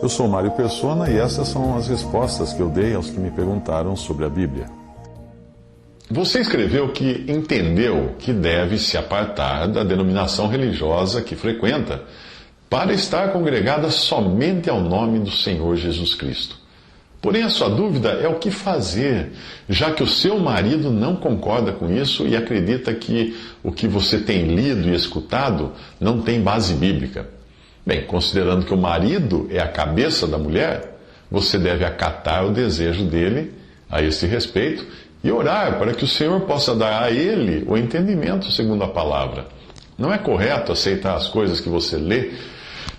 Eu sou Mário Persona e essas são as respostas que eu dei aos que me perguntaram sobre a Bíblia. Você escreveu que entendeu que deve se apartar da denominação religiosa que frequenta para estar congregada somente ao nome do Senhor Jesus Cristo. Porém, a sua dúvida é o que fazer, já que o seu marido não concorda com isso e acredita que o que você tem lido e escutado não tem base bíblica. Bem, considerando que o marido é a cabeça da mulher, você deve acatar o desejo dele a esse respeito e orar para que o Senhor possa dar a ele o entendimento segundo a palavra. Não é correto aceitar as coisas que você lê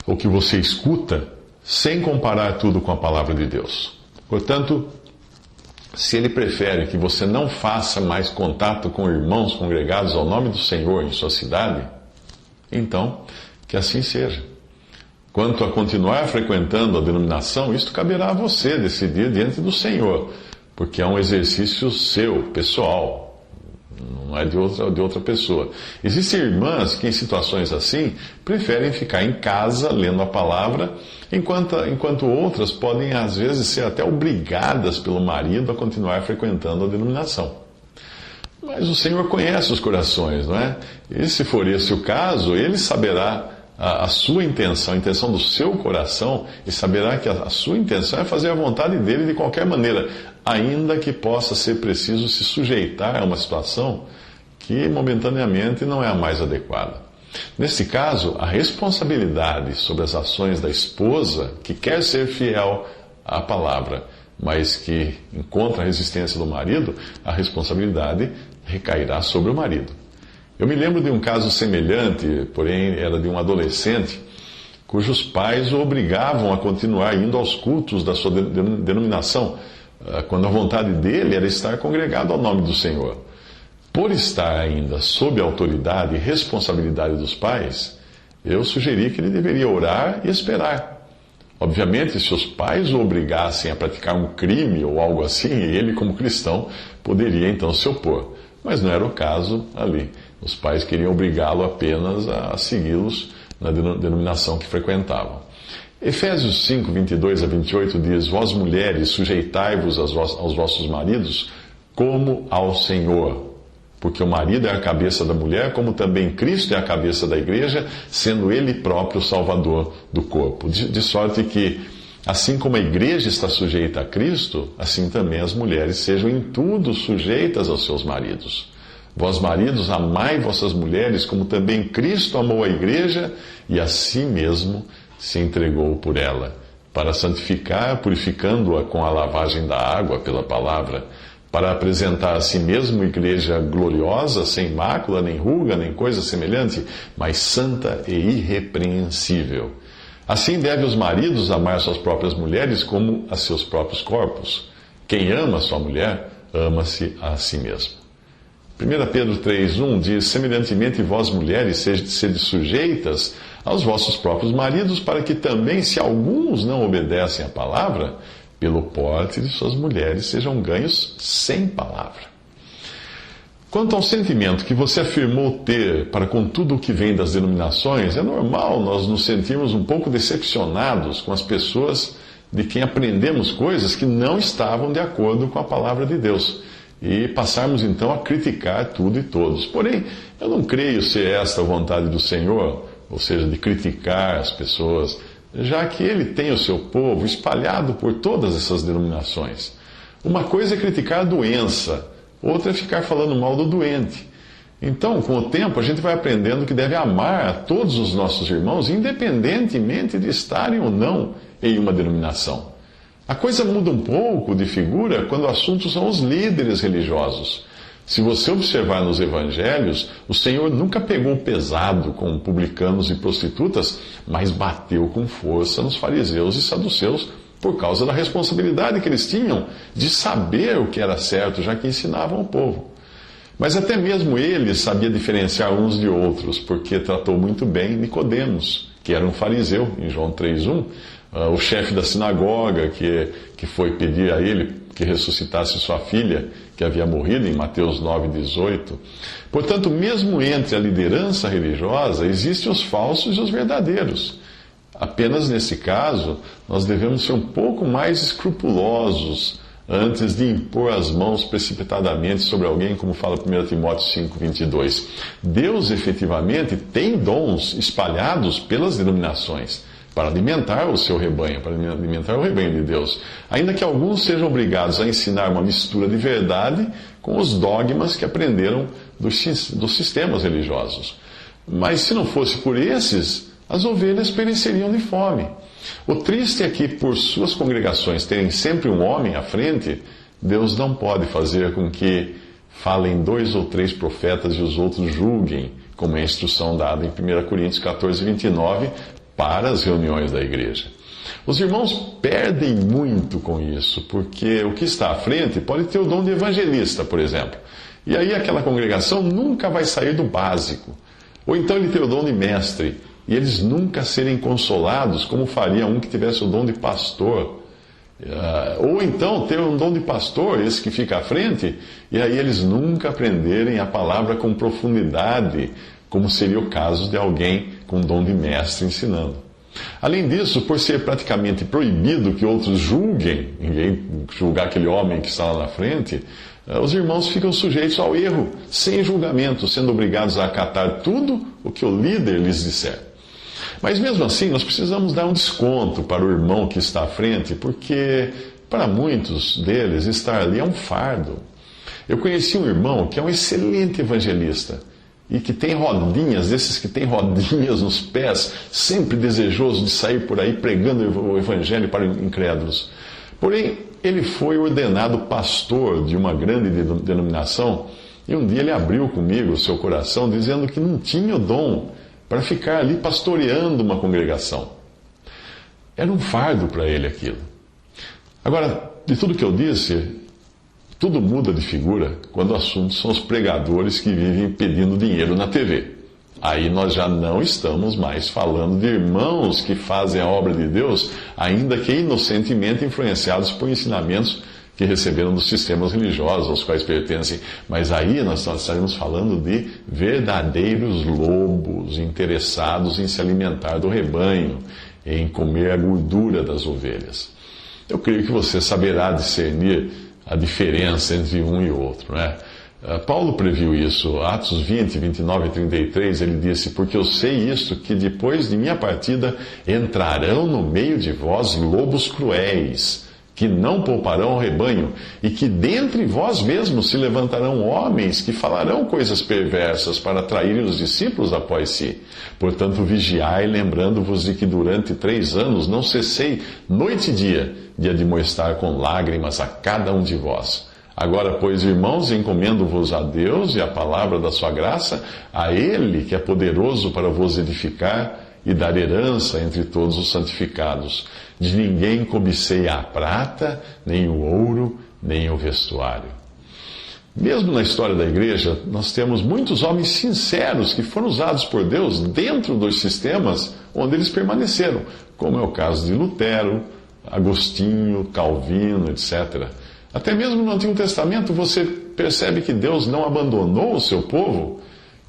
ou que você escuta sem comparar tudo com a palavra de Deus. Portanto, se ele prefere que você não faça mais contato com irmãos congregados ao nome do Senhor em sua cidade, então que assim seja. Quanto a continuar frequentando a denominação, isto caberá a você decidir diante do Senhor, porque é um exercício seu, pessoal, não é de outra pessoa. Existem irmãs que, em situações assim, preferem ficar em casa lendo a palavra, enquanto outras podem, às vezes, ser até obrigadas pelo marido a continuar frequentando a denominação. Mas o Senhor conhece os corações, não é? E se for esse o caso, Ele saberá a sua intenção, a intenção do seu coração, e saberá que a sua intenção é fazer a vontade dele de qualquer maneira, ainda que possa ser preciso se sujeitar a uma situação que momentaneamente não é a mais adequada. Nesse caso, a responsabilidade sobre as ações da esposa que quer ser fiel à palavra, mas que encontra a resistência do marido, a responsabilidade recairá sobre o marido. Eu me lembro de um caso semelhante, porém era de um adolescente, cujos pais o obrigavam a continuar indo aos cultos da sua denominação, quando a vontade dele era estar congregado ao nome do Senhor. Por estar ainda sob a autoridade e responsabilidade dos pais, eu sugeri que ele deveria orar e esperar. Obviamente, se os pais o obrigassem a praticar um crime ou algo assim, ele, como cristão, poderia então se opor. Mas não era o caso ali. Os pais queriam obrigá-lo apenas a segui-los na denominação que frequentavam. Efésios 5, 22 a 28 diz: Vós mulheres, sujeitai-vos aos vossos maridos como ao Senhor. Porque o marido é a cabeça da mulher, como também Cristo é a cabeça da igreja, sendo Ele próprio o Salvador do corpo. De sorte que, assim como a igreja está sujeita a Cristo, assim também as mulheres sejam em tudo sujeitas aos seus maridos. Vós, maridos, amai vossas mulheres, como também Cristo amou a igreja e a si mesmo se entregou por ela, para santificar, purificando-a com a lavagem da água pela palavra, para apresentar a si mesmo igreja gloriosa, sem mácula, nem ruga, nem coisa semelhante, mas santa e irrepreensível. Assim devem os maridos amar suas próprias mulheres como a seus próprios corpos. Quem ama sua mulher, ama-se a si mesmo. 1 Pedro 3,1 diz: Semelhantemente vós mulheres sede sujeitas aos vossos próprios maridos, para que também, se alguns não obedecem à palavra, pelo porte de suas mulheres sejam ganhos sem palavra. Quanto ao sentimento que você afirmou ter para com tudo o que vem das denominações, é normal nós nos sentirmos um pouco decepcionados com as pessoas de quem aprendemos coisas que não estavam de acordo com a palavra de Deus, e passarmos então a criticar tudo e todos. Porém, eu não creio ser esta a vontade do Senhor, ou seja, de criticar as pessoas, já que Ele tem o seu povo espalhado por todas essas denominações. Uma coisa é criticar a doença, outra é ficar falando mal do doente. Então, com o tempo, a gente vai aprendendo que deve amar a todos os nossos irmãos, independentemente de estarem ou não em uma denominação. A coisa muda um pouco de figura quando o assunto são os líderes religiosos. Se você observar nos evangelhos, o Senhor nunca pegou pesado com publicanos e prostitutas, mas bateu com força nos fariseus e saduceus por causa da responsabilidade que eles tinham de saber o que era certo, já que ensinavam o povo. Mas até mesmo ele sabia diferenciar uns de outros, porque tratou muito bem Nicodemos, que era um fariseu, em João 3,1, o chefe da sinagoga, que foi pedir a ele que ressuscitasse sua filha, que havia morrido, em Mateus 9,18. Portanto, mesmo entre a liderança religiosa, existem os falsos e os verdadeiros. Apenas nesse caso, nós devemos ser um pouco mais escrupulosos antes de impor as mãos precipitadamente sobre alguém, como fala 1 Timóteo 5:22. Deus efetivamente tem dons espalhados pelas denominações para alimentar o seu rebanho, para alimentar o rebanho de Deus, ainda que alguns sejam obrigados a ensinar uma mistura de verdade com os dogmas que aprenderam dos sistemas religiosos. Mas se não fosse por esses, as ovelhas pereceriam de fome. O triste é que, por suas congregações terem sempre um homem à frente, Deus não pode fazer com que falem 2 ou 3 profetas e os outros julguem, como é a instrução dada em 1 Coríntios 14:29, para as reuniões da igreja. Os irmãos perdem muito com isso, porque o que está à frente pode ter o dom de evangelista, por exemplo. E aí aquela congregação nunca vai sair do básico. Ou então ele tem o dom de mestre, e eles nunca serem consolados como faria um que tivesse o dom de pastor. Ou então ter um dom de pastor, esse que fica à frente, e aí eles nunca aprenderem a palavra com profundidade, como seria o caso de alguém com dom de mestre ensinando. Além disso, por ser praticamente proibido que outros julguem, ninguém julgar aquele homem que está lá na frente, os irmãos ficam sujeitos ao erro, sem julgamento, sendo obrigados a acatar tudo o que o líder lhes disser. Mas mesmo assim, nós precisamos dar um desconto para o irmão que está à frente, porque para muitos deles estar ali é um fardo. Eu conheci um irmão que é um excelente evangelista e que tem rodinhas, desses que tem rodinhas nos pés, sempre desejoso de sair por aí pregando o evangelho para incrédulos. Porém, ele foi ordenado pastor de uma grande denominação e um dia ele abriu comigo o seu coração dizendo que não tinha o dom para ficar ali pastoreando uma congregação. Era um fardo para ele aquilo. Agora, de tudo que eu disse, tudo muda de figura quando o assunto são os pregadores que vivem pedindo dinheiro na TV. Aí nós já não estamos mais falando de irmãos que fazem a obra de Deus, ainda que inocentemente influenciados por ensinamentos que receberam dos sistemas religiosos aos quais pertencem. Mas aí nós estaremos falando de verdadeiros lobos interessados em se alimentar do rebanho, em comer a gordura das ovelhas. Eu creio que você saberá discernir a diferença entre um e outro, né? Paulo previu isso, Atos 20, 29 e 33, ele disse: porque eu sei isto, que depois de minha partida entrarão no meio de vós lobos cruéis, que não pouparão o rebanho, e que dentre vós mesmos se levantarão homens que falarão coisas perversas para atraírem os discípulos após si. Portanto, vigiai, lembrando-vos de que durante 3 anos não cessei, noite e dia, de admoestar com lágrimas a cada um de vós. Agora, pois, irmãos, encomendo-vos a Deus e a palavra da sua graça, a Ele que é poderoso para vos edificar e dar herança entre todos os santificados. De ninguém cobicei a prata, nem o ouro, nem o vestuário. Mesmo na história da igreja, nós temos muitos homens sinceros que foram usados por Deus dentro dos sistemas onde eles permaneceram, como é o caso de Lutero, Agostinho, Calvino, etc. Até mesmo no Antigo Testamento você percebe que Deus não abandonou o seu povo,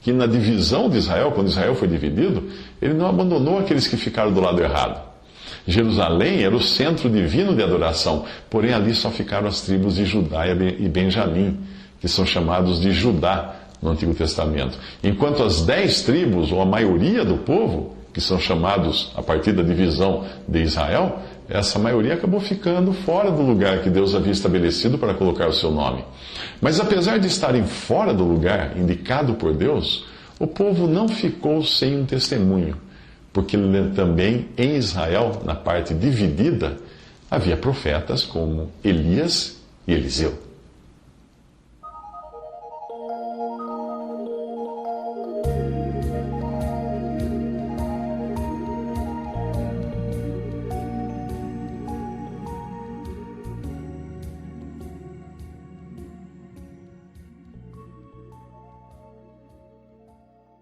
que na divisão de Israel, quando Israel foi dividido, ele não abandonou aqueles que ficaram do lado errado. Jerusalém era o centro divino de adoração, porém ali só ficaram as tribos de Judá e Benjamim, que são chamados de Judá no Antigo Testamento. Enquanto as 10 tribos, ou a maioria do povo, que são chamados a partir da divisão de Israel, essa maioria acabou ficando fora do lugar que Deus havia estabelecido para colocar o seu nome. Mas apesar de estarem fora do lugar indicado por Deus, o povo não ficou sem um testemunho, porque também em Israel, na parte dividida, havia profetas como Elias e Eliseu.